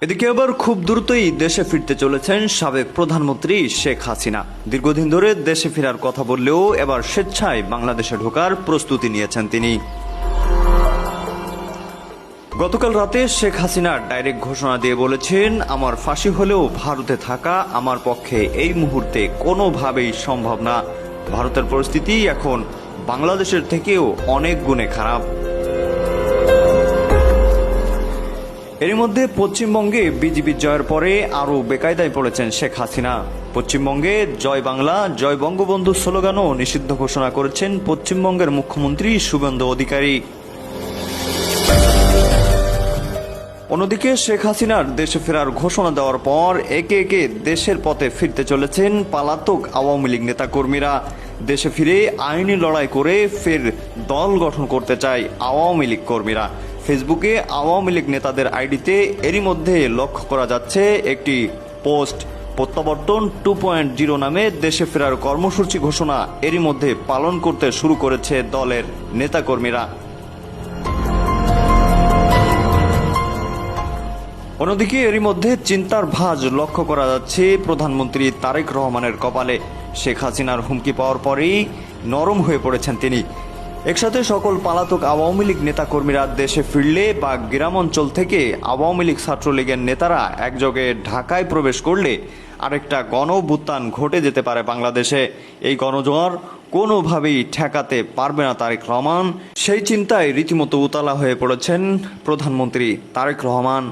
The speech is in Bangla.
এদিকে আবার খুব দ্রুতই দেশে ফিরতে চলেছেন সাবেক প্রধানমন্ত্রী শেখ হাসিনা। দীর্ঘদিন ধরে দেশে ফেরার কথা বললেও এবার স্বেচ্ছায় বাংলাদেশে ঢোকার প্রস্তুতি নিয়েছেন তিনি। গতকাল রাতে শেখ হাসিনা ডাইরেক্ট ঘোষণা দিয়ে বলেছেন, আমার ফাঁসি হলেও ভারতে থাকা আমার পক্ষে এই মুহূর্তে কোনোভাবেই সম্ভব না। ভারতের পরিস্থিতি এখন বাংলাদেশের থেকেও অনেক গুণে খারাপ। এর মধ্যে পশ্চিমবঙ্গে বিজেপি জয়ের পরে আরও বেকায়দায় পড়েছেন শেখ হাসিনা। পশ্চিমবঙ্গে জয় বাংলা জয় বঙ্গবন্ধু স্লোগানও নিষিদ্ধ ঘোষণা করেছেন পশ্চিমবঙ্গের মুখ্যমন্ত্রী শুভেন্দু অধিকারী। অন্যদিকে শেখ হাসিনার দেশে ফেরার ঘোষণা দেওয়ার পর একে একে দেশের পথে ফিরতে চলেছেন পলাতক আওয়ামী লীগ নেতাকর্মীরা। দেশে ফিরে আইনি লড়াই করে ফের দল গঠন করতে চায় আওয়ামী লীগ কর্মীরা। ফেসবুকে আওয়ামী লীগ নেতাদের আইডিতে এরই মধ্যে লক্ষ্য করা যাচ্ছে একটি পোস্ট। প্রত্যাবর্তন 2.0 নামে দেশে ফেরার কর্মসূচি ঘোষণা এরই মধ্যে পালন করতে শুরু করেছে দলের নেতাকর্মীরা। অন্যদিকে এরই মধ্যে চিন্তার ভাঁজ লক্ষ্য করা যাচ্ছে প্রধানমন্ত্রী তারেক রহমানের কপালে। শেখ হাসিনার হুমকি পাওয়ার পরেই নরম হয়ে পড়েছেন তিনি। একসাথে সকল পলাতক আওয়ামী লীগ নেতাকর্মীরা দেশে ফিরলে বা গ্রামাঞ্চল থেকে আওয়ামী লীগ ছাত্রলীগের নেতারা একযোগে ঢাকায় প্রবেশ করলে আরেকটা গণঅভ্যুত্থান ঘটে যেতে পারে বাংলাদেশে। এই গণজোয়ার কোনোভাবেই ঠেকাতে পারবে না তারেক রহমান। সেই চিন্তায় রীতিমতো উতলা হয়ে পড়েছেন প্রধানমন্ত্রী তারেক রহমান।